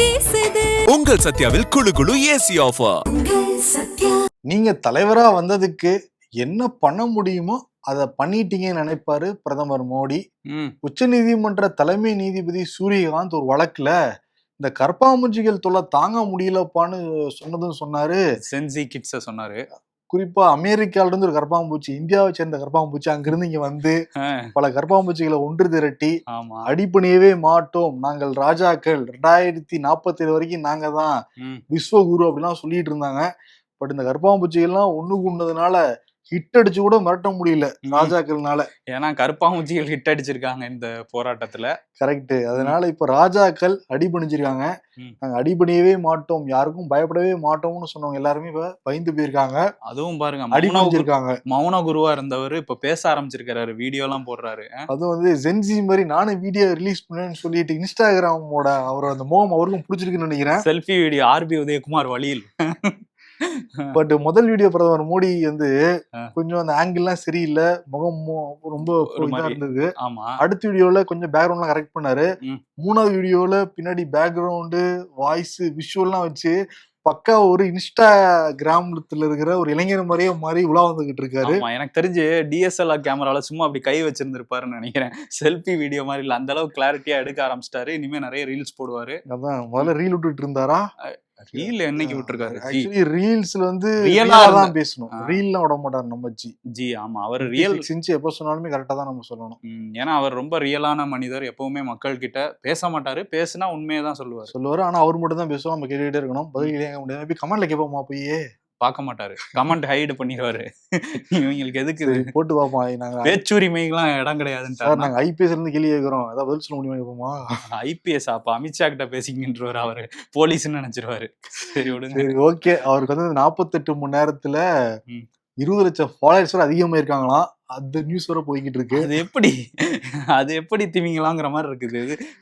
வீசுது. உங்கள் சத்யாவில் குளு குளு ஏசி ஆஃபர். நீங்க தலைவரா வந்ததுக்கு என்ன பண்ண முடியுமோ அதை பண்ணிட்டீங்கன்னு நினைப்பாரு பிரதமர் மோடி. உச்ச நீதிமன்ற தலைமை நீதிபதி சூரியகாந்த் ஒரு வழக்குல இந்த கற்பாம்பூச்சிகள் தொல்லை தாங்க முடியலப்பான்னு சொன்னதும் சொன்னாரு. சென்சி கிட்ஸ சொன்னாரு. குறிப்பா அமெரிக்கால இருந்து ஒரு கற்பாம்பூச்சி, இந்தியாவை சேர்ந்த கற்பாம்பூச்சி அங்கிருந்து இங்க வந்து பல கற்பாம்பூச்சிகளை ஒன்று திரட்டி அடிப்பணியவே மாட்டோம், நாங்கள் ராஜாக்கள், 2047 வரைக்கும் நாங்க தான் விஸ்வகுரு அப்படிலாம் சொல்லிட்டு இருந்தாங்க. பட் இந்த கற்பாம்பூச்சிகள்லாம் ஒண்ணுக்கு உண்ணதுனால ஹிட் அடிச்சு கூட மிரட்ட முடியல ராஜாக்கள்னால. ஏன்னா கற்பாம்பூச்சிகள் ஹிட் அடிச்சிருக்காங்க இந்த போராட்டத்துல. கரெக்ட். அதனால இப்ப ராஜாக்கள் அடிபணிஞ்சிருக்காங்க. நாங்க அடிபணியவே மாட்டோம், யாருக்கும் பயப்படவே மாட்டோம்னு சொன்னவங்க எல்லாருமே இப்ப பயந்து போயிருக்காங்க. அதுவும் பாருங்க, அடிபணிஞ்சிருக்காங்க. மௌன குருவா இருந்தவர் இப்ப பேச ஆரம்பிச்சிருக்காரு, வீடியோ எல்லாம் போடுறாரு. அதுவும் வந்து ஜென்சி மாதிரி நானும் வீடியோ ரிலீஸ் பண்ணேன்னு சொல்லிட்டு இன்ஸ்டாகிராமோட அவர் அந்த மோகம் அவருக்கும் பிடிச்சிருக்குன்னு நினைக்கிறேன். செல்ஃபி வீடியோ ஆர்பி உதயகுமார் வழியில். பட் முதல் வீடியோ பிரதமர் மோடி வந்து கொஞ்சம் அந்த ஆங்கிள் எல்லாம் சரியில்லை, முகம் ரொம்ப இருந்தது. அடுத்த வீடியோல கொஞ்சம் பேக்ரவுண்ட் எல்லாம் கரெக்ட் பண்ணாரு. மூணாவது வீடியோல பின்னாடி பேக்ரவுண்டு, வாய்ஸ், விஷுவல்லாம் வச்சு பக்கா ஒரு இன்ஸ்டாகிராமத்துல இருக்கிற ஒரு இளைஞர் மாதிரியே மாதிரி உலா வந்துகிட்டு இருக்காரு. எனக்கு தெரிஞ்சு டிஎஸ்எல்ஆர் கேமரால சும்மா அப்படி கை வச்சிருந்திருப்பாருன்னு நினைக்கிறேன். செல்ஃபி வீடியோ மாதிரி இல்ல, அந்த அளவுக்கு கிளாரிட்டியா எடுக்க ஆரம்பிச்சிட்டாரு. இனிமே நிறைய ரீல்ஸ் போடுவாரு. அதான் முதல்ல ரீல் விட்டுட்டு இருந்தாரா? ரீல் என்னைக்கு விட்டுருக்காரு? ஆக்சுவலி ரீல்ஸ்ல வந்து ரியலா தான் பேசணும், ரீல்லாம் விட மாட்டாரு நம்ம ஜி. ஆமா, அவர் ரியல் சின்சி எப்ப சொன்னாலுமே கரெக்டா தான் நம்ம சொல்லணும். ஏன்னா அவர் ரொம்ப ரியலான மனிதர். எப்பவுமே மக்கள் கிட்ட பேச மாட்டாரு, பேசினா உண்மையை தான் சொல்லுவாரு. ஆனா அவர் மட்டும் தான் பேசுவோம், நம்ம கேட்டுக்கிட்டே இருக்கணும், பதில் கேட்க முடியாது. கமெண்ட்ல கேட்போமா போய் பார்க்க மாட்டாரு, கமெண்ட் ஹைடு பண்ணிடுவாரு. இவங்களுக்கு எதுக்கு போட்டு பார்ப்போம், நாங்க பேச்சுரிமைக்கெல்லாம் இடம் கிடையாதுன்னு. நாங்க ஐபிஎஸ் இருந்து கேள்வி கேட்கிறோம், அதாவது பதில் சொல்ல முடியுமா கேட்போமா? ஐபிஎஸ் அப்ப அமித்ஷா கிட்ட பேசிக்கின்றவர், அவரு போலீஸ்ன்னு நினைச்சிருவாரு. சரி விடுங்க. சரி ஓகே. அவருக்கு வந்து 48 மணி நேரத்துல 20 லட்சம் ஃபாலோவர்ஸ் அதிகமா இருக்காங்களாம். அந்த நியூஸ் வர போய்கிட்டு இருக்கு. அது எப்படி திமிங்கலாங்கிற மாதிரி இருக்குது.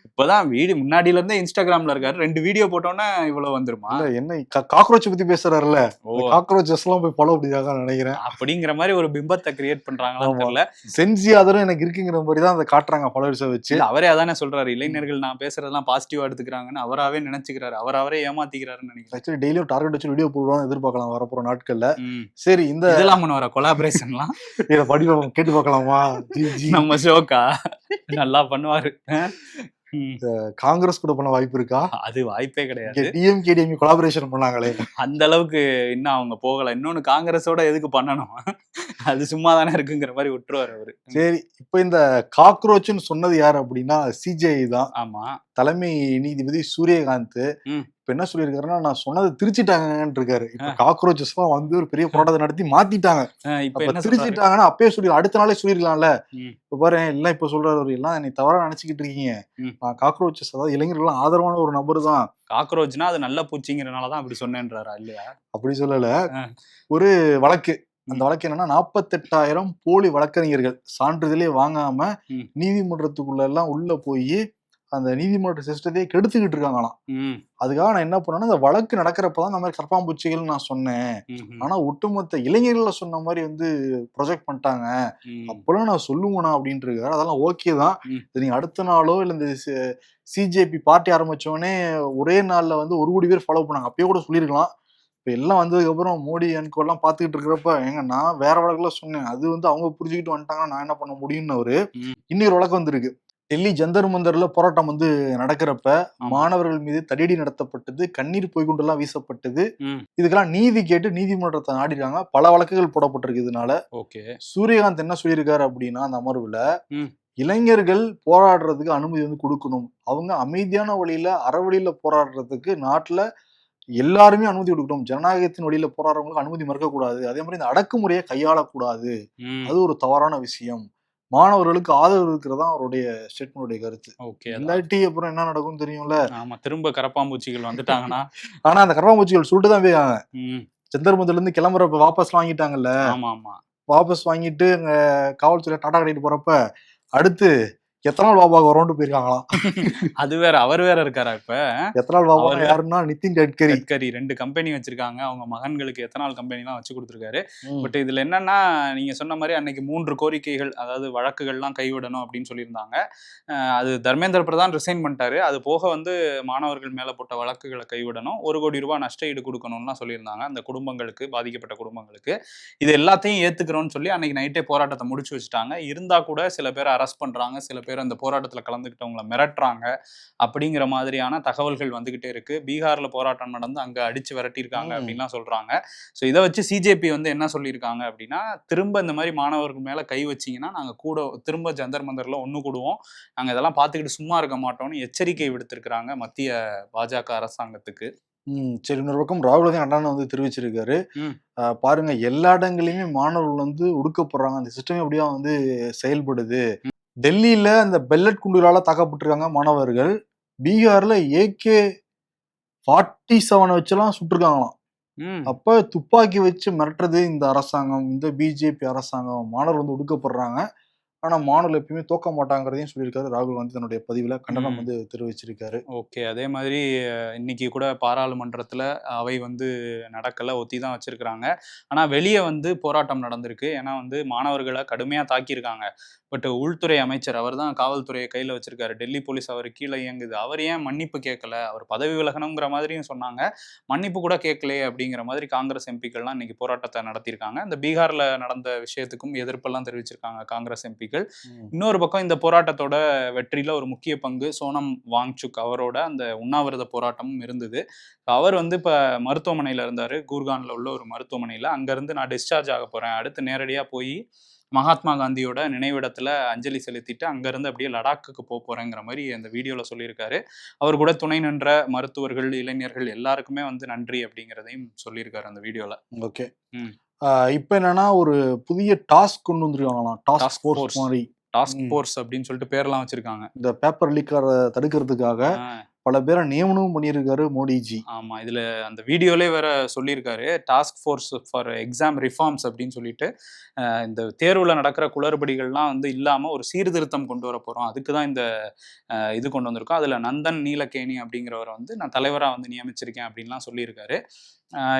இப்பதான் வீடு முன்னாடியில இருந்தே இன்ஸ்டாகிராம்ல இருக்காரு, 2 வீடியோ போட்டோன்னா இவ்வளவு வந்துருமா? என்ன காக்ரோச் பத்தி பேசுறாருல்ல, காக்ரோச்சஸ் எல்லாம் போய் ஃபாலோ பண்ணியாக நினைக்கிறேன். அப்படிங்கிற மாதிரி ஒரு பிம்பத்தை கிரியேட் பண்றாங்களா தெரியல. சென்சி ஆதரவு எனக்கு இருக்குங்கிற மாதிரி தான் அதை காட்டுறாங்க ஃபாலோவர்ஸை வச்சு. அவரே அதானே சொல்றாரு, இளைஞர்கள் நான் பேசுறதெல்லாம் பாசிட்டிவா எடுத்துக்கிறாங்கன்னு அவராவே நினைச்சுக்கிறாரு, அவரே ஏமாத்திக்கிறாருன்னு நினைக்கிறேன். ஆக்சுவலி டெய்லியும் டார்கெட் வச்சு வீடியோ போடுவான்னு எதிர்பார்க்கலாம் வரப்போற நாட்கள்ல. சரி, இந்த இதெல்லாம் வர கொலாபரேஷன்லாம் படிவம் கேட்டு பார்க்கலாமா? நம்ம ஷோக்கா நல்லா பண்ணுவாரு. காங்கிரஸ் கூட பண்ண வாய்ப்பு இருக்கா? அது வாய்ப்பே கிடையாது. டிஎம்கே கொலாபரேஷன் பண்ணாங்களே, அந்த அளவுக்கு இன்னும் அவங்க போகல. இன்னொன்னு காங்கிரஸோட எதுக்கு பண்ணணும், அது சும்மா தானே இருக்குங்கிற மாதிரி விட்டுருவாரு அவரு. சரி, இப்ப இந்த காக்ரோச்னு சொன்னது யாரு அப்படின்னா சிஜிஐ தான். ஆமா, தலைமை நீதிபதி சூரியகாந்த் இப்ப என்ன சொல்லியிருக்காருன்னா, நான் சொன்னது திருச்சிட்டாங்கன்னு இருக்காரு. இப்ப காக்ரோச்சஸ் எல்லாம் வந்து ஒரு பெரிய போராட்டத்தை நடத்தி மாத்திட்டாங்க. இப்ப திருச்சிட்டாங்கன்னா அப்பயே சொல்லி அடுத்த நாளே சொல்லிருக்கலாம்ல. இப்ப பாரு எல்லாம் இப்ப சொல்றாரு, எல்லாம் என்னை தவறா நினைச்சுக்கிட்டு இருக்கீங்க, நான் காக்ரோச்சஸ் அதாவது இளைஞர்கள் ஆதரவான ஒரு நபர் தான். காக்ரோச்னா அது நல்ல பூச்சிங்கிறனாலதான் அப்படி சொன்னேன்றாரா? இல்லையா, அப்படி சொல்லல. ஒரு வழக்கு, அந்த வழக்கு என்னன்னா 48,000 போலி வழக்கறிஞர்கள் சான்றிதழே வாங்காம நீதிமன்றத்துக்குள்ள எல்லாம் உள்ள போய் அந்த நீதிமன்ற சிஸ்டத்தையே கெடுத்துக்கிட்டு இருக்காங்களாம். அதுக்காக நான் என்ன பண்ணேன்னா, அந்த வழக்கு நடக்கிறப்பதான் இந்த மாதிரி கற்பாம்பூச்சிகள் நான் சொன்னேன், ஆனா ஒட்டுமொத்த இளைஞர்கள சொன்ன மாதிரி வந்து ப்ரொஜெக்ட் பண்ணிட்டாங்க, அப்பெல்லாம் நான் சொல்லுவேனா அப்படின்ட்டு இருக்காரு. அதெல்லாம் ஓகே தான். நீங்க அடுத்த நாளோ இல்ல இந்த சிஜேபி பார்ட்டி ஆரம்பிச்சோடனே ஒரே நாள்ல வந்து 1 கோடி பேர் ஃபாலோ பண்ணாங்க, அப்பயே கூட சொல்லியிருக்கலாம். இப்ப எல்லாம் வந்ததுக்கு அப்புறம் மோடி எல்லாம் பாத்துக்கிட்டு இருக்கிறப்ப, ஏங்க நான் வேற வழக்குல சொன்னேன், அது வந்து அவங்க புரிஞ்சுக்கிட்டு வந்துட்டாங்கன்னா நான் என்ன பண்ண முடியும்னு அவரு. இன்னொரு வழக்கு வந்திருக்கு. டெல்லி ஜந்தர் மந்தர்ல போராட்டம் வந்து நடக்கிறப்ப மாணவர்கள் மீது தடியடி நடத்தப்பட்டது, கண்ணீர் பொய்குண்டெல்லாம் வீசப்பட்டது. இதுக்கெல்லாம் நீதி கேட்டு நீதிமன்றத்தை நாடிருக்காங்க, பல வழக்குகள் போடப்பட்டிருக்கு. இதனால சூரியகாந்த் என்ன சொல்லியிருக்காரு அப்படின்னா, அந்த அமர்வுல இளைஞர்கள் போராடுறதுக்கு அனுமதி வந்து கொடுக்கணும், அவங்க அமைதியான வழியில அறவழியில போராடுறதுக்கு நாட்டுல எல்லாருமே அனுமதி கொடுக்கணும், ஜனநாயகத்தின் வழியில போராடுறவங்களுக்கு அனுமதி மறுக்கக்கூடாது, அதே மாதிரி இந்த அடக்குமுறையை கையாளக்கூடாது, அது ஒரு தவறான விஷயம், மாணவர்களுக்கு ஆதரவு இருக்கிறதா அவருடைய ஸ்டேட்மெண்ட் கருத்து. இல்லாட்டி அப்புறம் என்ன நடக்கும்னு தெரியும்ல. ஆமா, திரும்ப கரப்பாம்பூச்சிகள் வந்துட்டாங்கன்னா. ஆனா அந்த கரப்பாம்பூச்சிகள் சொல்லிட்டு தான் போயிருக்காங்க. ஜந்தர் மந்தர்ல இருந்து கிளம்புறப்ப வாபஸ் வாங்கிட்டாங்கல்ல. வாபஸ் வாங்கிட்டு அங்க காவல்துறை டாடா கட்டிட்டு போறப்ப அடுத்து எத்தனால் பாபா வரோண்டு போயிருக்காங்களாம். அது வேற, அவர் வேற இருக்காரா இப்ப? எத்தனால் பாபா அவர் யாருன்னா நிதின் கட்கரி. 2 கம்பெனி வச்சிருக்காங்க. அவங்க மகன்களுக்கு எத்தனால் கம்பெனிலாம் வச்சு கொடுத்துருக்காரு. ம். பட் இதுல என்னன்னா, நீங்க சொன்ன மாதிரி அன்னைக்கு 3 கோரிக்கைகள், அதாவது வழக்குகள்லாம் கைவிடணும் அப்படின்னு சொல்லியிருந்தாங்க. அது தர்மேந்திர பிரதான் ரிசைன் பண்ணிட்டாரு. அது போக வந்து மாணவர்கள் மேல போட்ட வழக்குகளை கைவிடணும், 1 கோடி ரூபாய் நஷ்ட ஈடு கொடுக்கணும்லாம் சொல்லியிருந்தாங்க அந்த குடும்பங்களுக்கு, பாதிக்கப்பட்ட குடும்பங்களுக்கு. இது எல்லாத்தையும் ஏத்துக்கிறோம்னு சொல்லி அன்னைக்கு நைட்டே போராட்டத்தை முடிச்சு வச்சுட்டாங்க. இருந்தா கூட சில பேரை அரெஸ்ட் பண்றாங்க, சில பேர் அந்த போராட்டத்துல கலந்துக்கிட்டவங்களை மிரட்டுறாங்க அப்படிங்கிற மாதிரியான தகவல்கள் வந்துகிட்டே இருக்கு. பீகார்ல போராட்டம் நடந்து அங்க அடிச்சு விரட்டியிருக்காங்க அப்படின்லாம் சொல்றாங்க. ஸோ இதை வச்சு சிஜேபி வந்து என்ன சொல்லியிருக்காங்க அப்படின்னா, திரும்ப இந்த மாதிரி மாணவர்கள் மேல கை வச்சீங்கன்னா நாங்க கூட திரும்ப ஜந்தர் மந்தர்ல ஒண்ணு கூடுவோம், நாங்க இதெல்லாம் பார்த்துக்கிட்டு சும்மா இருக்க மாட்டோம்னு எச்சரிக்கை விடுத்திருக்கிறாங்க மத்திய பாஜக அரசாங்கத்துக்கு. சரி, இன்னொரு பக்கம் ராகுல் காந்தி அண்ணன் வந்து தெரிவிச்சிருக்காரு. பாருங்க, எல்லா இடங்களையுமே மாணவர்கள் வந்து ஒடுக்கப்படுறாங்க, அந்த சிஸ்டமே அப்படியா வந்து செயல்படுது. டெல்லியில அந்த பெல்லட் குண்டுகளால தாக்கப்பட்டிருக்காங்க மாணவர்கள். பீகார்ல AK-47 வச்செல்லாம் சுட்டிருக்காங்களாம். அப்ப துப்பாக்கி வச்சு மிரட்டுறது இந்த அரசாங்கம், இந்த பிஜேபி அரசாங்கம். மாணவர் வந்து ஒடுக்கப்படுறாங்க, ஆனா மாணவர்கள் எப்பயுமே தோக்க மாட்டாங்கிறதையும் சொல்லியிருக்காரு ராகுல் காந்தி தன்னுடைய பதிவுல கண்டனம் வந்து தெரிவிச்சிருக்காரு. ஓகே, அதே மாதிரி இன்னைக்கு கூட பாராளுமன்றத்துல அவை வந்து நடக்கல, ஒத்தி தான் வச்சிருக்கிறாங்க. ஆனா வெளியே வந்து போராட்டம் நடந்திருக்கு. ஏன்னா வந்து மாணவர்களை கடுமையா தாக்கியிருக்காங்க. பட் உள்துறை அமைச்சர், அவர் தான் காவல்துறையை கையில வச்சிருக்காரு, டெல்லி போலீஸ் அவர் கீழே இயங்குது, அவர் ஏன் மன்னிப்பு கேட்கல, அவர் பதவி விலகணுங்கிற மாதிரியும் சொன்னாங்க, மன்னிப்பு கூட கேட்கலையே அப்படிங்கிற மாதிரி காங்கிரஸ் எம்பிக்கள்லாம் இன்னைக்கு போராட்டத்தை நடத்தியிருக்காங்க. இந்த பீகார்ல நடந்த விஷயத்துக்கும் எதிர்ப்பெல்லாம் தெரிவிச்சிருக்காங்க காங்கிரஸ் எம்பிக்கள். இன்னொரு பக்கம் இந்த போராட்டத்தோட வெற்றியில ஒரு முக்கிய பங்கு சோனம் வாங்சுக் அவரோட அந்த உண்ணாவிரத போராட்டமும் இருந்தது. அவர் வந்து இப்ப மருத்துவமனையில இருந்தாரு, கூர்கான்ல உள்ள ஒரு மருத்துவமனையில. அங்க இருந்து நான் டிஸ்சார்ஜ் ஆக போறேன், அடுத்து நேரடியா போய் மகாத்மா காந்தியோட நினைவிடத்துல அஞ்சலி செலுத்திட்டு அங்க இருந்து அப்படியே லடாக்குக்கு போறேங்கிற மாதிரி அந்த வீடியோல சொல்லியிருக்காரு. அவர் கூட துணை நின்ற மருத்துவர்கள், இளைஞர்கள் எல்லாருக்குமே வந்து நன்றி அப்படிங்கிறதையும் சொல்லியிருக்காரு அந்த வீடியோல. ஓகே. இப்ப என்னன்னா ஒரு புதிய டாஸ்க் கொண்டு வந்துருக்காங்களாம், டாஸ்க் ஃபோர்ஸ் மாதிரி. டாஸ்க் ஃபோர்ஸ் அப்படின்னு சொல்லிட்டு பேர்லாம் வச்சிருக்காங்க. இந்த பேப்பர் லீக் தடுக்கிறதுக்காக பல பேரை நியமனமும் பண்ணியிருக்காரு மோடிஜி. ஆமா, இதுல அந்த வீடியோலே வேற சொல்லியிருக்காரு, task force for exam reforms அப்படின்னு சொல்லிட்டு இந்த தேர்வுல நடக்கிற குளறுபடிகள்லாம் வந்து இல்லாம ஒரு சீர்திருத்தம் கொண்டு வர போறோம், அதுக்கு தான் இந்த இது கொண்டு வந்திருக்கோம். அதுல நந்தன் நீலகேணி அப்படிங்கிறவரை வந்து நான் தலைவரா வந்து நியமிச்சிருக்கேன் அப்படின்லாம் சொல்லியிருக்காரு.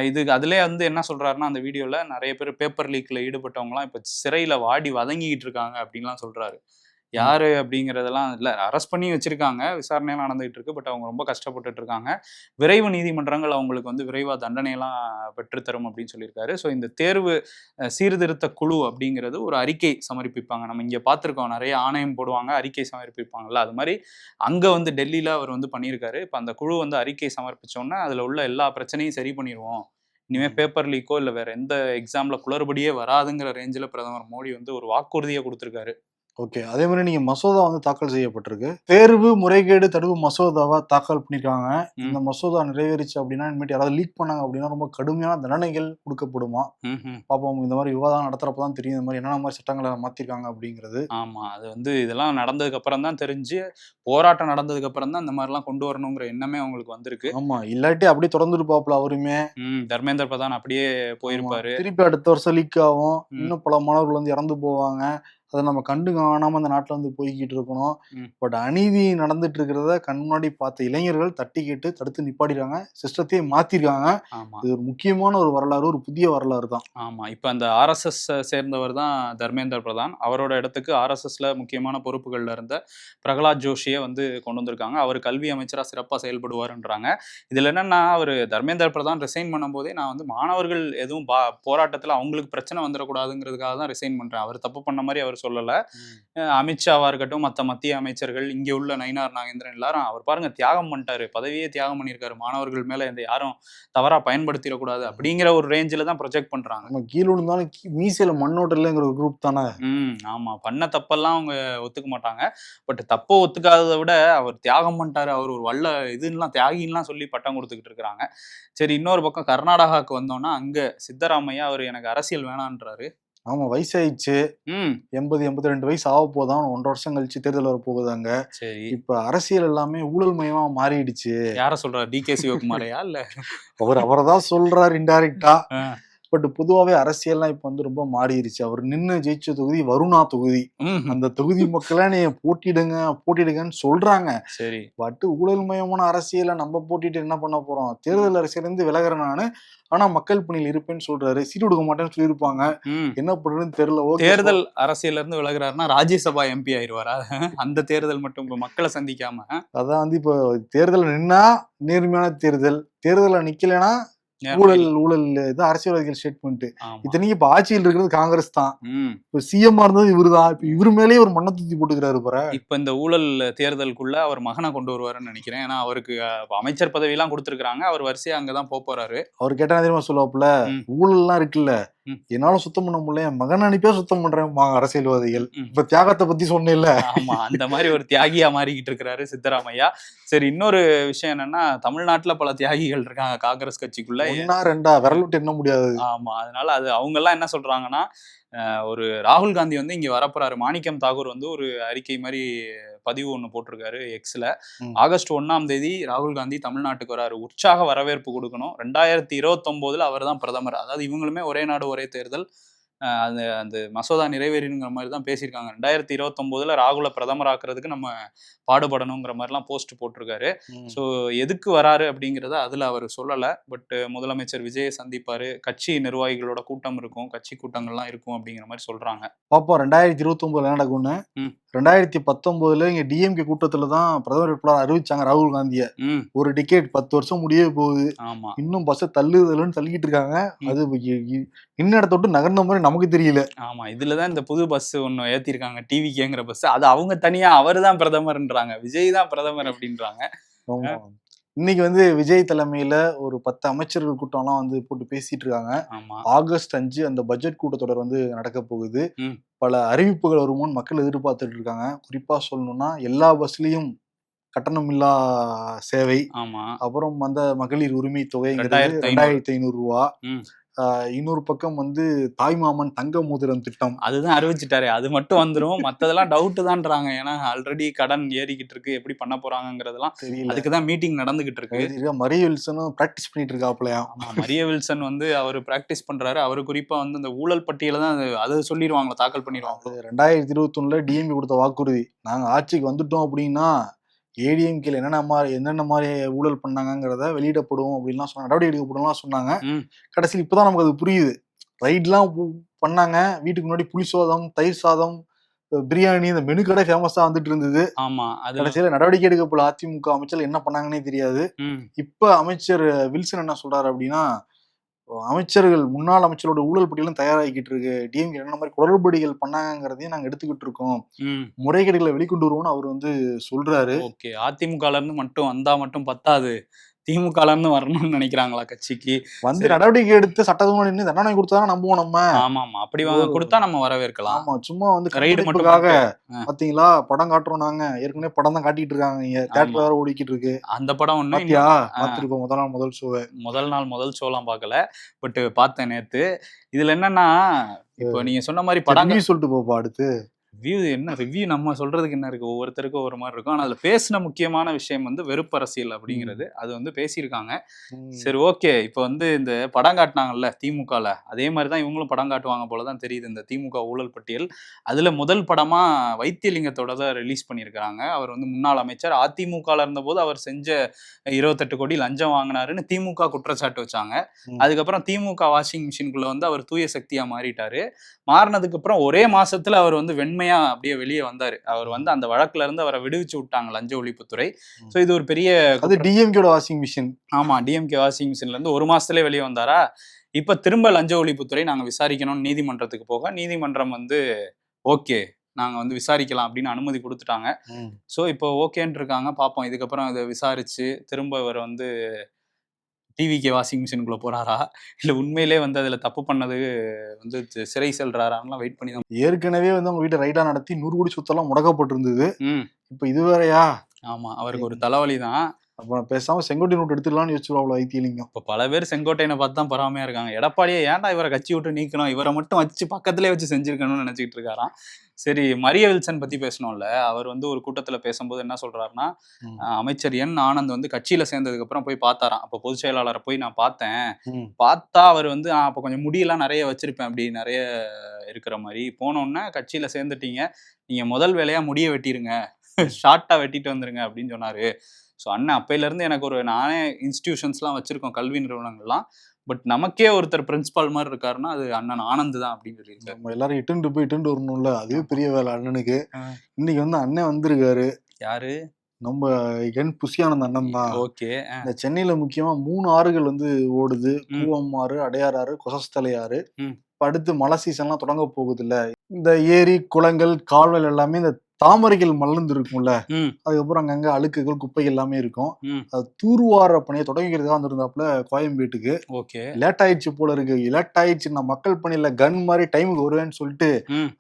இது அதுலேயே வந்து என்ன சொல்றாருன்னா, அந்த வீடியோல நிறைய பேர் பேப்பர் லீக்ல ஈடுபட்டவங்கலாம் இப்ப சிறையில வாடி வதங்கிட்டு இருக்காங்க அப்படின்லாம் சொல்றாரு. யாரு அப்படிங்கிறதெல்லாம் இல்லை, அரெஸ்ட் பண்ணி வச்சிருக்காங்க, விசாரணையெல்லாம் நடந்துகிட்டு இருக்கு. பட் அவங்க ரொம்ப கஷ்டப்பட்டுட்டு இருக்காங்க. விரைவு நீதிமன்றங்கள் அவங்களுக்கு வந்து விரைவா தண்டனையெல்லாம் பெற்றுத்தரும் அப்படின்னு சொல்லியிருக்காரு. ஸோ இந்த தேர்வு சீர்திருத்த குழு அப்படிங்கிறது ஒரு அறிக்கை சமர்ப்பிப்பாங்க. நம்ம இங்கே பார்த்துருக்கோம், நிறைய ஆணையம் போடுவாங்க, அறிக்கை சமர்ப்பிப்பாங்கல்ல, அது மாதிரி அங்கே வந்து டெல்லியில் அவர் வந்து பண்ணியிருக்காரு. இப்போ அந்த குழு வந்து அறிக்கை சமர்ப்பிச்சோன்னா அதில் உள்ள எல்லா பிரச்சனையும் சரி பண்ணிடுவோம், இனிமேல் பேப்பர் லீக்கோ இல்லை வேற எந்த எக்ஸாம்ல குளறுபடியே வராதுங்கிற ரேஞ்சில் பிரதமர் மோடி வந்து ஒரு வாக்குறுதியை கொடுத்துருக்காரு. ஓகே. அதே மாதிரி நீங்க மசோதா வந்து தாக்கல் செய்யப்பட்டிருக்கு. தேர்வு முறைகேடு தடுப்பு மசோதாவா தாக்கல் பண்ணிருக்காங்க. இந்த மசோதா நிறைவேறிச்சு அப்படின்னா இனிமேட்டு யாராவது லீக் பண்ணாங்க அப்படின்னா ரொம்ப கடுமையான தண்டனைகள் கொடுக்கப்படுமா. பாப்போம், இந்த மாதிரி விவாதம் நடத்துறப்பதான் தெரியும் இந்த மாதிரி என்னென்ன மாதிரி சட்டங்களை மாத்திருக்காங்க அப்படிங்கிறது. ஆமா, அது வந்து இதெல்லாம் நடந்ததுக்கு அப்புறம் தான் தெரிஞ்சு, போராட்டம் நடந்ததுக்கு அப்புறம் தான் இந்த மாதிரிலாம் கொண்டு வரணுங்கிற எண்ணமே அவங்களுக்கு வந்திருக்கு. ஆமா, இல்லாட்டி அப்படியே தொடர்ந்துருப்பாப்புல அவருமே. தர்மேந்திர பிரதான் அப்படியே போயிருப்பாரு. திருப்பி அடுத்த வருஷம் லீக் ஆகும், இன்னும் பல மாணவர்கள் வந்து இறந்து போவாங்க. அதை நம்ம கண்டு காணாம அந்த நாட்டுல வந்து போய்கிட்டு இருக்கணும். பட் அநீதி நடந்துட்டு இருக்கிறத கண் முன்னாடி பார்த்த இளைஞர்கள் தட்டி கேட்டு தடுத்து நிப்பாடிறாங்க, சிஸ்டத்தையே மாத்திருக்காங்க. இது ஒரு முக்கியமான ஒரு வரலாறு, ஒரு புதிய வரலாறு தான். ஆமா, இப்ப அந்த RSS சேர்ந்தவர் தான் தர்மேந்திர பிரதான். அவரோட இடத்துக்கு RSSல முக்கியமான பொறுப்புகள்ல இருந்த பிரகலாத் ஜோஷியை வந்து கொண்டு வந்திருக்காங்க. அவர் கல்வி அமைச்சரா சிறப்பா செயல்படுவாருன்றாங்க. இதுல என்னன்னா, அவர் தர்மேந்திர பிரதான் ரிசைன் பண்ணும் போதே நான் வந்து மாணவர்கள் எதுவும் போராட்டத்துல அவங்களுக்கு பிரச்சனை வந்துடக்கூடாதுங்கிறதுக்காக தான் ரிசைன் பண்றேன், அவர் தப்பு பண்ண மாதிரி அவர் சொல்லல. அமித்ஷாவா இருக்கட்டும், மற்ற மத்திய அமைச்சர்கள், இங்க உள்ள நயினார் நாகேந்திரன் எல்லாரும் அவர் பாருங்க தியாகம் பண்ணிட்டாரு, பதவியே தியாகம் பண்ணியிருக்காரு, மாணவர்கள் மேல எந்த யாரும் தவறா பயன்படுத்திடக்கூடாது அப்படிங்கிற ஒரு ரேஞ்சில தான் ப்ரொஜெக்ட் பண்றாங்க. நம்ம கீழே விழுந்தாலும் மீசையில மண்ணோட்டல்ங்கிற ஒரு குரூப் தானே. ஆமா, பண்ண தப்பெல்லாம் அவங்க ஒத்துக்க மாட்டாங்க. பட் தப்போ ஒத்துக்காததை விட அவர் தியாகம் பண்ணிட்டாரு, அவர் ஒரு வல்ல இதுலாம் தியாகின்லாம் சொல்லி பட்டம் கொடுத்துக்கிட்டு இருக்கிறாங்க. சரி, இன்னொரு பக்கம் கர்நாடகாவுக்கு வந்தோம்னா அங்க சித்தராமையா அவர் எனக்கு அரசியல் வேணான்றாரு. ஆமா, வயசாயிடுச்சு, 80-82 வயசு ஆக போதான், 1.5 வருஷம் கழிச்சு தேர்தல் வர போகுதாங்க. சரி, இப்ப அரசியல் எல்லாமே ஊழல் மயமா மாறிடுச்சு. யார சொல்றாரு, DK சிவகுமாரையா இல்ல அவரை தான் சொல்றாரு இன்டைரக்டா. பட் பொதுவாவே அரசியல்லாம் இப்ப வந்து ரொம்ப மாறிடுச்சு. அவர் நின்னு ஜெயிச்ச தொகுதி வருணா தொகுதி. அந்த தொகுதி மக்களே நீ போட்டிடுங்கன்னு சொல்றாங்க. சரி. பட் ஊழல்மயமான அரசியலை நம்ம போட்டிட்டு என்ன பண்ண போறோம்? தேர்தல் அரசியல இருந்து விலகுறேன் நானு. ஆனா மக்கள் பணியில் இருப்பேன்னு சொல்றாரு. சீட்டு கொடுக்க மாட்டேன்னு சொல்லியிருப்பாங்க. என்ன பண்றதுன்னு தெரியல. தேர்தல் அரசியல்ல இருந்து விலகுறாருன்னா ராஜ்யசபா எம்பி ஆயிடுவாரா? அந்த தேர்தல் மட்டும் மக்களை சந்திக்காம. அதான் வந்து இப்போ தேர்தல் நின்னா நேர்மையான தேர்தல நிக்கலைன்னா ஊழல் இது அரசியல்வாதிகள் ஸ்டேட்மெண்ட். இத்தனைக்கு இப்ப ஆட்சியில் இருக்கிறது காங்கிரஸ் தான். இப்ப சிஎம் இருந்தது இவரு தான். இப்ப இவரு மேலேயே ஒரு மண்ணை தூக்கி போட்டுக்கிறாரு பாரு. இப்ப இந்த ஊழல் தேர்தலுக்குள்ள அவர் மகனை கொண்டு வருவாருன்னு நினைக்கிறேன். ஏன்னா அவருக்கு அமைச்சர் பதவி எல்லாம் கொடுத்துருக்காங்க. அவர் வரிசையா அங்கதான் போறாரு. அவர் கேட்டா தெரியுமா சொல்லுவாப்புல, ஊழல் எல்லாம் இருக்குல்ல, என்னால சுத்தம் பண்ண முடியல, என் மகன் அனுப்பியா சுத்தம் பண்றேன் அரசியல்வாதிகள். இப்ப தியாகத்தை பத்தி சொன்னேன்ல. ஆமா, அந்த மாதிரி ஒரு தியாகியா மாறிக்கிட்டு இருக்கிறாரு சித்தராமையா. சரி, இன்னொரு விஷயம் என்னன்னா, தமிழ்நாட்டுல பல தியாகிகள் இருக்காங்க காங்கிரஸ் கட்சிக்குள்ள. 1-2 விரல் விட்டு எண்ண முடியாது. ஆமா, அதனால அது அவங்க எல்லாம் என்ன சொல்றாங்கன்னா, ஒரு ராகுல் காந்தி வந்து இங்க வரப்போறாரு. மாணிக்கம் தாகூர் வந்து ஒரு அறிக்கை மாதிரி பதிவு ஒண்ணு போட்டிருக்காரு எக்ஸ்ல. ஆகஸ்ட் 1ஆம் தேதி ராகுல் காந்தி தமிழ்நாட்டுக்கு வராரு. உற்சாக வரவேற்பு கொடுக்கணும். 2029 அவர் தான் பிரதமர். அதாவது இவங்களுமே ஒரே நாடு ஒரே தேர்தல் அந்த மசோதா நிறைவேறினுங்கிற மாதிரி தான் பேசியிருக்காங்க. 2029 ராகுல பிரதமர் ஆக்குறதுக்கு நம்ம பாடுபடணுங்கிற மாதிரிலாம் போஸ்ட் போட்டிருக்காரு. ஸோ எதுக்கு வராரு அப்படிங்கிறத அதுல அவர் சொல்லலை. பட் முதலமைச்சர் விஜயை சந்திப்பாரு, கட்சி நிர்வாகிகளோட கூட்டம் இருக்கும், கட்சி கூட்டங்கள்லாம் இருக்கும் அப்படிங்கிற மாதிரி சொல்றாங்க. பாப்போம் 2029 நடக்கும்னு. 2019 இங்க டிஎம்கே கூட்டத்துல தான் பிரதமர் வேட்பாளர் அறிவிச்சாங்க ராகுல் காந்திய. ஒரு டிக்கெட் 10 வருஷம் முடிய போகுது. ஆமா, இன்னும் பஸ் தள்ளிட்டு இருக்காங்க. அது இன்னும் இடத்த விட்டு நகர்ந்த மாதிரி நமக்கு தெரியல. ஆமா, இதுலதான் இந்த புது பஸ் ஒண்ணு ஏத்திருக்காங்க, டிவிகேங்கிற பஸ். அது அவங்க தனியா அவர் தான் பிரதமர்ன்றாங்க, விஜய் தான் பிரதமர் அப்படின்றாங்க. இன்னைக்கு வந்து விஜய் தலைமையில ஒரு 10 அமைச்சர்கள் கூட்டம்லாம் வந்து போட்டு பேசிட்டு இருக்காங்க. ஆகஸ்ட் 5 அந்த பட்ஜெட் கூட்டத்தொடர் வந்து நடக்க போகுது. பல அறிவிப்புகள் வருமோன்னு மக்கள் எதிர்பார்த்துட்டு இருக்காங்க. குறிப்பா சொல்லணும்னா எல்லா பஸ்லயும் கட்டணமில்லா சேவை. அப்புறம் அந்த மகளிர் உரிமை தொகை 2500 ரூபா. இன்னொரு பக்கம் வந்து தாய்மாமன் தங்க மோதிரம் திட்டம், அதுதான் அறிவிச்சுட்டாரு. அது மட்டும் வந்துடும், மத்ததெல்லாம் டவுட் தான்றாங்க. ஏன்னா ஆல்ரெடி கடன் ஏறிக்கிட்டு இருக்கு, எப்படி பண்ண போறாங்கிறதெல்லாம் தெரியல. அதுக்குதான் மீட்டிங் நடந்துகிட்டு இருக்கு. மரிய வில்சனும் பிராக்டிஸ் பண்ணிட்டு இருக்காப்லையா? மரிய வில்சன் வந்து அவர் பிராக்டிஸ் பண்றாரு. அவரு குறிப்பா வந்து இந்த ஊழல் பட்டியல தான் அது சொல்லிடுவாங்க, தாக்கல் பண்ணிடுவாங்க. 2021 டிஎம்பி கொடுத்த வாக்குறுதி, நாங்க ஆட்சிக்கு வந்துட்டோம் அப்படின்னா ஏடிஎம்கேல என்னென்ன மாதிரி ஊழல் பண்ணாங்கிறத வெளியிடப்படும் அப்படின்லாம் சொன்னாங்க, நடவடிக்கை எடுக்கப்படும் சொன்னாங்க. கடைசியில் இப்பதான் நமக்கு அது புரியுது. ரைட்லாம் பண்ணாங்க, வீட்டுக்கு முன்னாடி புளி சாதம், தயிர் சாதம், பிரியாணி, இந்த மெனு கடை ஃபேமஸா வந்துட்டு இருந்தது. ஆமா, கடைசியில நடவடிக்கை எடுக்கப்பட அதிமுக அமைச்சர் என்ன பண்ணாங்கன்னே தெரியாது. இப்ப அமைச்சர் வில்சன் என்ன சொல்றாரு அப்படின்னா, முன்னாள் அமைச்சரோட ஊழல் பட்டியலும் தயாராகிக்கிட்டு இருக்கு, டிஎம்கே என்ன மாதிரி குளறுபடிகள் பண்ணாங்கிறதையும் நாங்க எடுத்துக்கிட்டு இருக்கோம், முறைகேடுகளை வெளிக்கொண்டு வருவோம்னு அவர் வந்து சொல்றாரு. ஓகே, அதிமுக இருந்து மட்டும் வந்தா மட்டும் பத்தாது, திமுக இருந்து வரணும்னு நினைக்கிறாங்களா கட்சிக்கு? வந்து நடவடிக்கை எடுத்து சட்டத்துக்கு நின்று தண்டனை கொடுத்தா நம்புவோம் நம்ம. ஆமா, அப்படி கொடுத்தா நம்ம வரவேற்கலாம். ஆமா, சும்மா வந்து ரைடு மட்டுக்காக பாத்தீங்களா படம் காட்டுறோம் நாங்க, ஏற்கனவே படம் தான் காட்டிட்டு இருக்காங்க, தியேட்டர்ல வேற ஓடிக்கிட்டு இருக்கு. அந்த படம் ஒண்ணு பார்த்திருக்கோம். முதல் நாள் முதல் ஷோலாம் பார்க்கல, பட் பார்த்தேன் நேத்து. இதுல என்னன்னா, இப்போ நீங்க சொன்ன மாதிரி படம் சொல்லிட்டு போப்பா. அடுத்து ரிவ்யூ நம்ம சொல்றதுக்கு என்ன இருக்கு, ஒவ்வொருத்தருக்கும் ஒரு மாதிரி இருக்கும். ஆனா அதுல பேசின முக்கியமான விஷயம் வந்து வெறுப்பு அரசியல் அப்படிங்கிறது, அது வந்து பேசியிருக்காங்க. சரி, ஓகே. இப்ப வந்து இந்த படம் காட்டினாங்கல்ல திமுகல, அதே மாதிரிதான் இவங்களும் படம் காட்டுவாங்க போலதான் தெரியுது இந்த திமுக ஊழல் பட்டியல். அதுல முதல் படமா வைத்தியலிங்கத்தோட தான் ரிலீஸ் பண்ணியிருக்காங்க. அவர் வந்து முன்னாள் அமைச்சர், அதிமுகல இருந்த போது அவர் செஞ்ச 28 கோடி லஞ்சம் வாங்கினாருன்னு திமுக குற்றச்சாட்டு வச்சாங்க. அதுக்கப்புறம் திமுக வாஷிங் மிஷினுக்குள்ள வந்து அவர் தூய சக்தியா மாறிட்டாரு. மாறினதுக்கு அப்புறம் ஒரே மாசத்துல அவர் வந்து வெண்மையா அப்படியே வெளியே வந்தாரு. அவர் வந்து அந்த வழக்குல இருந்து அவரை விடுவிச்சு விட்டாங்க லஞ்ச ஒழிப்புத்துறை. சோ இது ஒரு பெரிய டிஎம்கே வாஷிங் மிஷின். ஆமா, டிஎம்கே வாஷிங் மிஷின்ல இருந்து ஒரு மாசத்துலயே வெளியே வந்தாரா. இப்ப திரும்ப லஞ்ச ஒழிப்புத்துறை நாங்க விசாரிக்கணும்னு நீதிமன்றத்துக்கு போக, நீதிமன்றம் வந்து ஓகே நாங்க வந்து விசாரிக்கலாம் அப்படின்னு அனுமதி கொடுத்துட்டாங்க. சோ இப்போ ஓகேன்னு இருக்காங்க. பாப்போம் இதுக்கப்புறம் இதை விசாரிச்சு திரும்ப இவர் வந்து டிவிகே வாஷிங் மிஷினுக்குள்ள போறாரா, இல்ல உண்மையிலே வந்து அதுல தப்பு பண்ணது வந்து சிறை செல்றாரான்னு வெயிட் பண்ணி தான். ஏற்கனவே வந்து அவங்க வீட்டை ரைடா நடத்தி 100 கோடி சொத்தெல்லாம் முடக்கப்பட்டிருந்தது. இப்ப இது வேறையா? ஆமா, அவருக்கு ஒரு தலைவலி தான். அப்ப பேசாம செங்கோட்டை நோட்டு எடுத்துடலாம்னு யோசிச்சுருவாங்களோ வைத்தியலிங்கம். இப்போ பல பேர் செங்கோட்டையனை பார்த்து தான் பொறாமையா இருக்காங்க. எடப்பாடியை ஏன்டா இவரை கட்சி விட்டு நீக்கணும், இவரை மட்டும் வச்சு பக்கத்திலே வச்சு செஞ்சிருக்கணும்னு நினைச்சிட்டு இருக்காராம். சரி, மரிய வில்சன் பத்தி பேசணும்ல. அவர் வந்து ஒரு கூட்டத்துல பேசும்போது என்ன சொல்றாருன்னா, அமைச்சர் என் ஆனந்த் வந்து கட்சியில சேர்ந்ததுக்கு அப்புறம் போய் பார்த்தாராம். அப்போ பொதுச் செயலாளரை போய் நான் பார்த்தேன். பார்த்தா அவர் வந்து அப்போ கொஞ்சம் முடியெல்லாம் நிறைய வச்சிருப்பேன், அப்படி நிறைய இருக்கிற மாதிரி. போனோன்னே கட்சியில சேர்ந்துட்டீங்க, நீங்க முதல் வேலையா முடிய வெட்டிருங்க, ஷார்ட்டா வெட்டிட்டு வந்துருங்க அப்படின்னு சொன்னாரு. ஸோ அண்ணன் அப்பையிலேருந்து எனக்கு ஒரு நானே இன்ஸ்டிடியூஷன்ஸ்லாம் வச்சுருக்கோம், கல்வி நிறுவனங்கள்லாம். பட் நமக்கே ஒருத்தர் பிரின்சிபால் மாதிரி இருக்காருன்னா அது அண்ணன் ஆனந்த் தான் அப்படின்னு சொல்லியிருக்காரு. நம்ம எல்லாரும் இட்டுண்டு போய் இட்டுண்டு வரணும்ல, அதுவே பெரிய வேலை அண்ணனுக்கு. இன்னைக்கு வந்து அண்ணன் வந்திருக்காரு. யாரு? நம்ம என் புசியானந்த அண்ணன் தான். ஓகே. இந்த சென்னையில முக்கியமா 3 ஆறுகள் வந்து ஓடுது. கூவம் ஆறு, அடையார் ஆறு, கொசஸ்தலை ஆறு. அடுத்து மழை சீசன்லாம் தொடங்க போகுது இல்ல. இந்த ஏரி, குளங்கள், கால்வாய் எல்லாமே இந்த தாமரைகள் மலர்ந்து இருக்கும்ல. அதுக்கப்புறம் அங்கங்க அழுக்குகள், குப்பைகள் எல்லாமே இருக்கும். அது தூர்வார பணியை தொடங்கிறதுக்காக வந்திருந்தாப்புல கோயம்பேட்டுக்கு. ஓகே. லேட் ஆயிடுச்சு போல இருக்கு. லேட் ஆயிடுச்சு, நான் மக்கள் பணியில கன் மாதிரி டைமுக்கு வருவேன்னு சொல்லிட்டு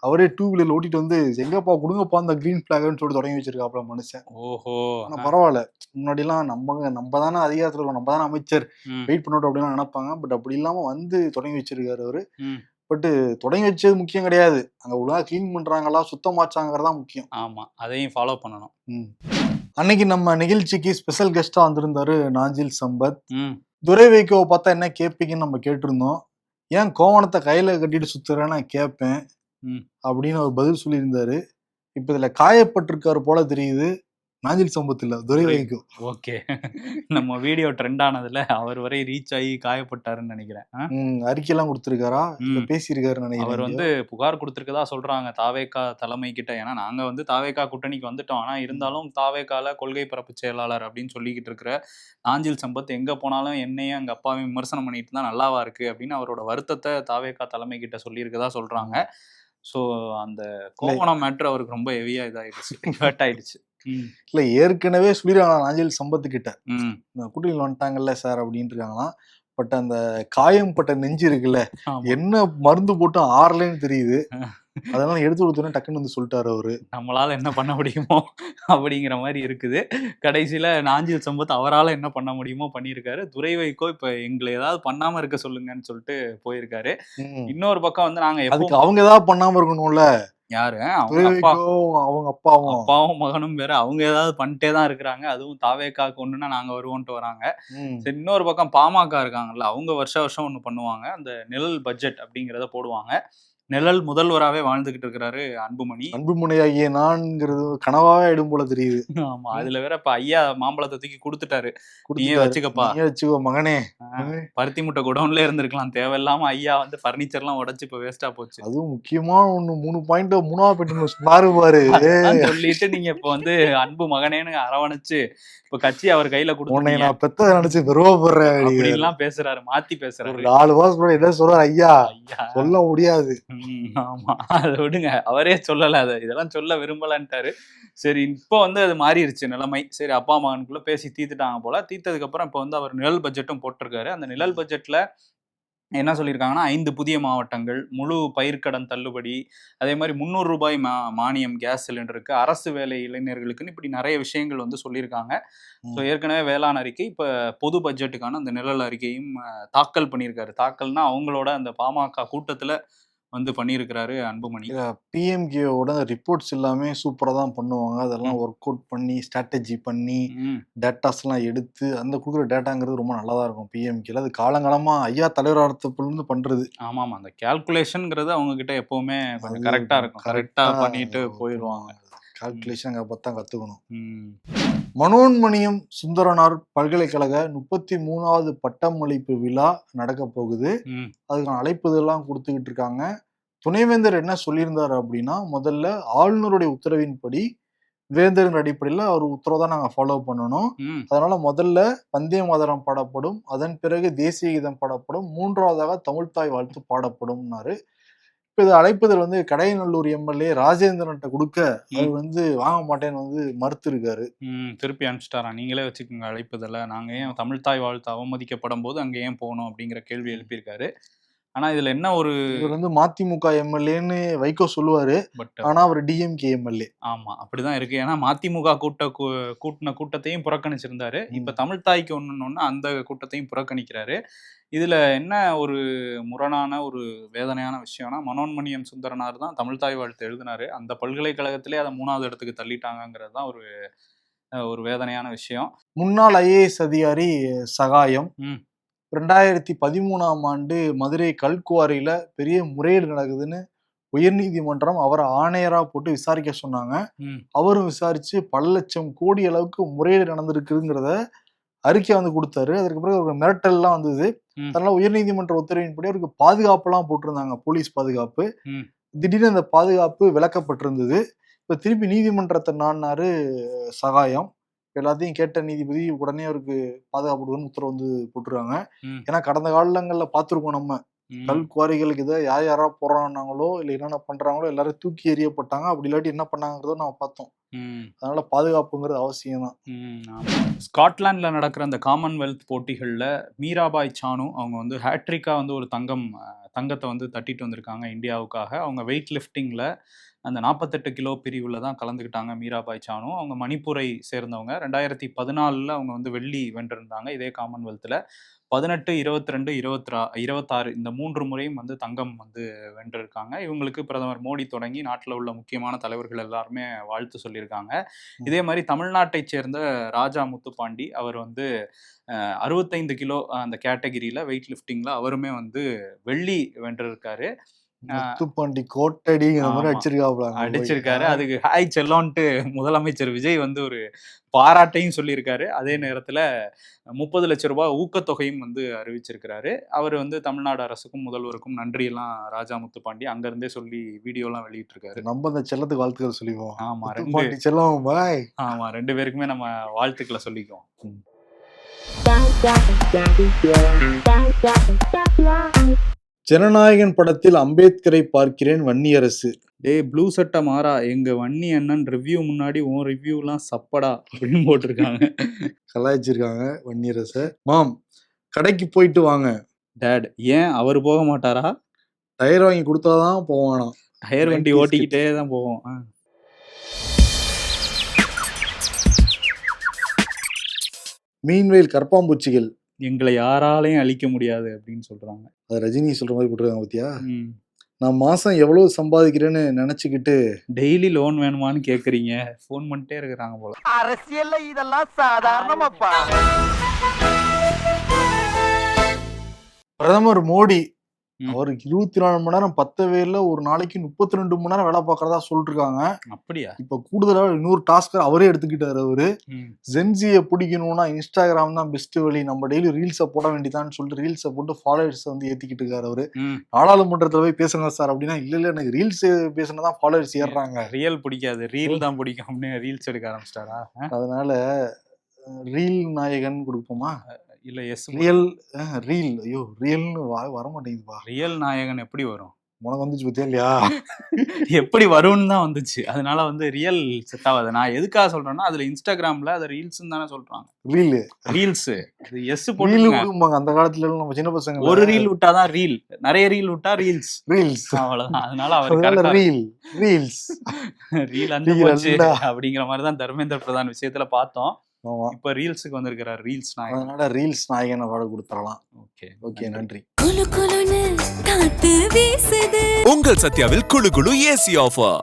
அவரே 2 வீலர் ஓட்டிட்டு வந்து எங்கப்பா கொடுங்கப்பா அந்த கிரீன் பிளாக்னு சொல்லிட்டு தொடங்கி வச்சிருக்காப்புல மனுஷன். ஓஹோ. ஆனா பரவாயில்ல, முன்னாடி எல்லாம் நம்ம தானே அதிகாரத்துல இருக்கோம், நம்ம தானே அமைச்சர், வெயிட் பண்ணட்டும் அப்படின்னு நினைப்பாங்க. பட் அப்படி இல்லாம வந்து தொடங்கி வச்சிருக்காரு அவரு. பட் தொடங்கி வச்சது முக்கியம் கிடையாது, அங்க ஒழுங்கா கிளீன் பண்றாங்களா, சுத்தமாச்சாங்கிறதா முக்கியம். ஆமா, அதையும் ஃபாலோ பண்ணணும். அன்னைக்கு நம்ம நிகழ்ச்சிக்கு ஸ்பெஷல் கெஸ்டா வந்திருந்தாரு நாஞ்சில் சம்பத். துரை வைகோவை பார்த்தா என்ன கேட்பீங்கன்னு நம்ம கேட்டிருந்தோம். ஏன் கோவணத்தை கையில கட்டிட்டு சுத்துறேன்னு நான் கேட்பேன் அப்படின்னு அவர் பதில் சொல்லியிருந்தாரு. இப்ப இதுல காயப்பட்டிருக்காரு போல தெரியுது. நாஞ்சில் சம்பத் இல்ல, துரை வைகோ. ஓகே. நம்ம வீடியோ ட்ரெண்ட் ஆனதுல அவர் வரை ரீச் ஆகி காயப்பட்டாருன்னு நினைக்கிறேன். அறிக்கையெல்லாம் கொடுத்திருக்காரா, பேசியிருக்காரு நினைக்கிறேன். அவர் வந்து புகார் கொடுத்திருக்கதா சொல்றாங்க தாவேகா தலைமை கிட்ட. ஏன்னா நாங்க வந்து தாவேகா கூட்டணிக்கு வந்துட்டோம், ஆனா இருந்தாலும் தாவேகால கொள்கை பரப்பு செயலாளர் அப்படின்னு சொல்லிக்கிட்டு இருக்கிற நாஞ்சில் சம்பத் எங்க போனாலும் என்னையும் எங்க அப்பாவையும் விமர்சனம் பண்ணிட்டு தான் நல்லாவா இருக்கு அப்படின்னு அவரோட வருத்தத்தை தாவேகா தலைமை கிட்ட சொல்லியிருக்கதா சொல்றாங்க. ஸோ அந்த கோவணம் மேட்ரு அவருக்கு ரொம்ப ஹெவியா இதாயிடுச்சு, ஹர்ட் ஆயிடுச்சு. இல்ல ஏற்கனவே சொல்லிருக்காங்களா நாஞ்சில் சம்பத்து கிட்ட, கூட்டணியில் வந்துட்டாங்கல்ல சார் அப்படின்னு இருக்காங்களாம். பட் அந்த காயம் பட்ட நெஞ்சு இருக்குல்ல, என்ன மருந்து போட்டு ஆறலன்னு தெரியுது. அதனால எடுத்து கொடுத்தோன்னே டக்குன்னு வந்து சொல்லிட்டாரு அவரு. நம்மளால என்ன பண்ண முடியுமோ அப்படிங்கிற மாதிரி இருக்குது. கடைசியில நாஞ்சில் சம்பத் அவரால் என்ன பண்ண முடியுமோ பண்ணியிருக்காரு. துரை வைகோ இப்ப எங்களை ஏதாவது பண்ணாம இருக்க சொல்லுங்கன்னு சொல்லிட்டு போயிருக்காரு. இன்னொரு பக்கம் வந்து நாங்க அவங்க ஏதாவது பண்ணாம இருக்கணும்ல. யாரு? அவங்க அப்பாவும் மகனும் வேற, அவங்க ஏதாவது பண்ணிட்டே தான் இருக்கிறாங்க. அதுவும் தாவேகாக்கு ஒண்ணுன்னா நாங்க வருவோன்ட்டு வராங்க. சரி, இன்னொரு பக்கம் பாமக இருக்காங்கல்ல, அவங்க வருஷம் ஒண்ணு பண்ணுவாங்க, அந்த நிழல் பட்ஜெட் அப்படிங்கிறத போடுவாங்க. நிழல் முதல்வராகவே வாழ்ந்துகிட்டு இருக்கிறாரு அன்புமணி. அன்புமணியாகிய நான்ங்கிறது கனவாவே ஆயிடும் போல தெரியுது. ஆமா, அதுல வேற இப்ப ஐயா மாம்பழத்தை தூக்கி கொடுத்துட்டாரு. நீயே வச்சுக்கப்பா, வச்சுக்கோ மகனே. பருத்தி முட்டை குடோன்ல இருந்திருக்கலாம், தேவையில்லாம ஐயா வந்து பர்னிச்சர் எல்லாம் உடைச்சு இப்ப வேஸ்டா போச்சு. அதுவும் முக்கியமான ஒண்ணு 3 பாயிண்ட் 3ஆ பாரு சொல்லிட்டு நீங்க இப்ப வந்து அன்பு மகனேன்னு அரவணைச்சு இப்ப கட்சி அவர் கையில கொடுத்து நான் பெத்த நினைச்சு பெருமைப்படுறேன் அப்படின்லாம் பேசுறாரு, மாத்தி பேசுறாரு. 4 மாசம் என்ன சொல்றாரு ஐயா, சொல்ல முடியாது. ஆமா, அதை விடுங்க, அவரே சொல்லல, அதை இதெல்லாம் சொல்ல விரும்பலன்ட்டாரு. சரி, இப்போ வந்து அது மாறிடுச்சு நிலைமை. சரி, அப்பா மகனுக்குள்ள பேசி தீர்த்துட்டாங்க போல. தீர்த்ததுக்கு அப்புறம் இப்போ வந்து அவர் நிழல் பட்ஜெட்டும் போட்டிருக்காரு. அந்த நிழல் பட்ஜெட்ல என்ன சொல்லியிருக்காங்கன்னா, 5 புதிய மாவட்டங்கள், முழு பயிர்க்கடன் தள்ளுபடி, அதே மாதிரி 300 ரூபாய் மானியம் கேஸ் சிலிண்டருக்கு, அரசு வேலை இளைஞர்களுக்குன்னு இப்படி நிறைய விஷயங்கள் வந்து சொல்லியிருக்காங்க. ஸோ ஏற்கனவே வேளாண் அறிக்கை, இப்போ பொது பட்ஜெட்டுக்கான அந்த நிழல் அறிக்கையும் தாக்கல் பண்ணியிருக்காரு. தாக்கல்னா அவங்களோட அந்த பாமக கூட்டத்தில் வந்து பண்ணியிருக்கிறாரு அன்புமணி. பிஎம்கேவோட ரிப்போர்ட்ஸ் எல்லாமே சூப்பராக தான் பண்ணுவாங்க. அதெல்லாம் ஒர்க் அவுட் பண்ணி ஸ்ட்ராட்டஜி பண்ணி டேட்டாஸ்லாம் எடுத்து அந்த கொடுக்குற டேட்டாங்கிறது ரொம்ப நல்லா தான் இருக்கும் பிஎம்கேல. அது காலங்காலமாக ஐயா தலைவரார்த்தப்புலேருந்து பண்ணுறது. ஆமாம், அந்த கேல்குலேஷனுங்கிறது அவங்க கிட்ட எப்போவுமே கொஞ்சம் கரெக்டாக இருக்கும், கரெக்டாக பண்ணிட்டு போயிடுவாங்க. கால்குலேஷன் அங்கே பார்த்தா கற்றுக்கணும். மனோன்மணியம் சுந்தரனார் பல்கலைக்கழக 33வது பட்டமளிப்பு விழா நடக்க போகுது. அதுக்கான அழைப்புதெல்லாம் கொடுத்துக்கிட்டு இருக்காங்க. துணைவேந்தர் என்ன சொல்லியிருந்தாரு அப்படின்னா, முதல்ல ஆளுநருடைய உத்தரவின்படி வேந்தரின் அடிப்படையில் அவர் உத்தரவை தான் நாங்கள் ஃபாலோ பண்ணணும். அதனால முதல்ல வந்தே மாதரம் பாடப்படும், அதன் பிறகு தேசிய கீதம் பாடப்படும், 3வதாக தமிழ்த்தாய் வாழ்த்து பாடப்படும்னாரு. இது அழைப்புதல் வந்து கடையநல்லூர் எம்எல்ஏ ராஜேந்திரன்ட்ட கொடுக்க அவர் வந்து வாங்க மாட்டேன்னு வந்து மறுத்து இருக்காரு. திருப்பி அனுப்பிச்சிட்டாரா, நீங்களே வச்சுக்கோங்க அழைப்புதல, நாங்க ஏன் தமிழ்த்தாய் வாழ்த்து அவமதிக்கப்படும் போது அங்க ஏன் போகணும் அப்படிங்கிற கேள்வி எழுப்பியிருக்காரு. ஆனா இதுல என்ன ஒரு இவர் வந்து மதிமுக எம்எல்ஏன்னு வைகோ சொல்லுவாரு, பட் ஆனா அவர் டிஎம்கே எம்எல்ஏ. ஆமா அப்படிதான் இருக்கு. ஏன்னா மதிமுக கூட்டின கூட்டத்தையும் புறக்கணிச்சிருந்தாரு. இப்ப தமிழ் தாய்க்கு ஒண்ணுன்னு அந்த கூட்டத்தையும் புறக்கணிக்கிறாரு. இதுல என்ன ஒரு முரணான ஒரு வேதனையான விஷயம்னா, மனோன்மணியம் சுந்தரனார் தான் தமிழ் தாய் வாழ்த்து எழுதினாரு. அந்த பல்கலைக்கழகத்திலே அதை 3வது இடத்துக்கு தள்ளிட்டாங்கிறது தான் ஒரு வேதனையான விஷயம். முன்னாள் ஐஏஎஸ் அதிகாரி சகாயம் 2013ஆம் ஆண்டு மதுரை கல்குவாரியில பெரிய முறையீடு நடக்குதுன்னு உயர்நீதிமன்றம் அவரை ஆணையரா போட்டு விசாரிக்க சொன்னாங்க. அவரும் விசாரிச்சு பல லட்சம் கோடி அளவுக்கு முறையீடு நடந்திருக்குங்கிறத அறிக்கை வந்து கொடுத்தாரு. அதற்கு பிறகு ஒரு மிரட்டல்லாம் வந்தது. அதனால உயர்நீதிமன்ற உத்தரவின்படி அவருக்கு பாதுகாப்புலாம் போட்டிருந்தாங்க, போலீஸ் பாதுகாப்பு. திடீர்னு அந்த பாதுகாப்பு விலக்கப்பட்டிருந்தது. இப்ப திருப்பி நீதிமன்றத்தை நாடினாரு சகாயம். எல்லாத்தையும் கேட்ட நீதிபதி உடனே அவருக்கு பாதுகாப்பு உத்தரவு வந்து போட்டுருக்காங்க. ஏன்னா கடந்த காலங்கள்ல பார்த்துருக்கோம், நம்ம கல் குவாரிகளுக்கு இதை யாரா போறாங்களோ இல்ல என்னென்ன பண்றாங்களோ எல்லாரும் தூக்கி எறியப்பட்டாங்க. அப்படி இல்லாட்டி என்ன பண்ணாங்கிறத நம்ம பார்த்தோம். அதனால பாதுகாப்புங்கிறது அவசியம் தான். ஸ்காட்லாந்துல நடக்கிற அந்த காமன்வெல்த் போட்டிகள்ல மீராபாய் சானு அவங்க வந்து ஹேட்ரிக்கா வந்து ஒரு தங்கத்தை வந்து தட்டிட்டு வந்திருக்காங்க இந்தியாவுக்காக. அவங்க வெயிட் லிஃப்டிங்ல அந்த 48 கிலோ பிரிவுல தான் கலந்துக்கிட்டாங்க மீராபாய் சானு. அவங்க மணிப்பூரை சேர்ந்தவங்க. 2014 அவங்க வந்து வெள்ளி வென்றிருந்தாங்க இதே காமன்வெல்த்ல. 18, 22, 26 இந்த 3 முறையும் வந்து தங்கம் வந்து வென்றிருக்காங்க. இவங்களுக்கு பிரதமர் மோடி தொடங்கி நாட்டில் உள்ள முக்கியமான தலைவர்கள் எல்லாருமே வாழ்த்து சொல்லியிருக்காங்க. இதே மாதிரி தமிழ்நாட்டை சேர்ந்த ராஜா முத்துப்பாண்டி அவர் வந்து 65 கிலோ அந்த கேட்டகிரியில வெயிட் லிஃப்டிங்ல அவருமே வந்து வெள்ளி வென்றிருக்காரு. முத்துப்பாண்டி கோட்டடிங்கிற மாதிரி அடிச்சிருக்காரு. அதுக்கு ஹாய் செல்லோன்ட்டு முதலமைச்சர் விஜய் வந்து ஒரு பாராட்டையும் சொல்லியிருக்காரு. அதே நேரத்துல 30 லட்சம் ரூபாய் ஊக்கத்தொகையும் வந்து அறிவிச்சிருக்கிறாரு. அவர் வந்து தமிழ்நாடு அரசுக்கும் முதல்வருக்கும் நன்றியெல்லாம் ராஜா முத்துப்பாண்டி அங்க இருந்தே சொல்லி வீடியோலாம் வெளியிட்டு இருக்காரு. நம்ம அந்த செல்லத்துக்கு வாழ்த்துக்கள் சொல்லிக்குவோம். ஆமா, ரெண்டு பேருக்குமே நம்ம வாழ்த்துக்களை சொல்லிக்குவோம். ஜனநாயகன் படத்தில் அம்பேத்கரை பார்க்கிறேன் வன்னியரசு. ப்ளூ சட்டை மாறா, எங்க வன்னி அண்ணன் ரிவ்யூ முன்னாடி உன் ரிவ்யூலாம் சப்படா அப்படின்னு போட்டிருக்காங்க. கலாய்ச்சிருக்காங்க வன்னியரச. மாம், கடைக்கு போயிட்டு வாங்க. டேட், ஏன் அவர் போக மாட்டாரா? டயர் வாங்கி கொடுத்தாதான் போவானா? டயர் வண்டி ஓட்டிக்கிட்டே தான் போவோம். மீன்வேல் கற்பாம்பூச்சிகள் எங்களை யாராலையும் அழிக்க முடியாது அப்படின்னு சொல்றாங்க. அது ரஜினி சொல்ற மாதிரி போட்டுருக்காங்க பத்தியா? நான் மாசம் எவ்வளவு சம்பாதிக்கிறேன்னு நினைச்சுக்கிட்டு டெய்லி லோன் வேணுமான்னு கேக்குறீங்க. போன் பண்ணிட்டே இருக்கிறாங்க போல. அரசியல்ல இதெல்லாம் சாதாரணமாப்பா. பிரதமர் மோடி அவருக்கு 24 மணி நேரம் 10 வேல ஒரு நாளைக்கு 32 மணி நேரம் வேலை பார்க்கறதா சொல்லிட்டு இருக்காங்க. அப்படியா? இப்ப கூடுதலா இன்னொரு டாஸ்க் அவரே எடுத்துக்கிட்டாரு. அவரு ஜென்சியை பிடிக்கணும்னா இன்ஸ்டாகிராம் தான் பெஸ்ட் வழி, நம்ம டெய்லி ரீல்ஸை போட வேண்டியதான்னு சொல்லிட்டு ரீல்ஸை போட்டு ஃபாலோவர்ஸ் வந்து ஏத்திக்கிட்டு இருக்காரு. அவரு நாடாளுமன்றத்துல போய் பேசுங்க சார் அப்படின்னா இல்ல எனக்கு ரீல்ஸ் பேசினதான் ஃபாலோவர்ஸ் ஏறுறாங்க, ரியல் பிடிக்காது ரீல் தான் பிடிக்கும் அப்படின்னு ரீல்ஸ் எடுக்க ஆரம்பிச்சிட்டாரா? அதனால ரீல் நாயகன் கொடுப்போமா? இல்ல எஸ் ரீல் ஐயோ ரீல்னு வர மாட்டேங்குதுப்பா. ரியல் நாயகன் எப்படி வரும்? உனக்கு வந்துச்சு பத்தியா இல்லையா? எப்படி வரும்னு தான் வந்துச்சு. அதனால வந்து ரியல் செட் ஆகாது. நான் எதுக்காக சொல்றேன்னா அதுல இன்ஸ்டாகிராம்ல அதை ரீல்ஸ் தானே சொல்றாங்க. ரீல்ஸ் அது எஸ் போடுவாங்க. அந்த காலத்துல நம்ம சின்ன பசங்க ஒரு ரீல் விட்டாதான் ரீல், நிறைய ரீல் விட்டா ரீல்ஸ் அவ்வளவுதான். அதனால அவர் ரீல் அந்த போச்சு அப்படிங்கிற மாதிரிதான் தர்மேந்திர பிரதான் விஷயத்துல பார்த்தோம். இப்ப ரீல்ஸுக்கு வந்திருக்கிறார் ரீல்ஸ் நாயகன். அதனால ரீல்ஸ் நாயகன் அவார்டு கொடுத்துடலாம். ஓகே நன்றி. உங்கள் சத்யாவில் குளு குளு ஏசி ஆஃபர்.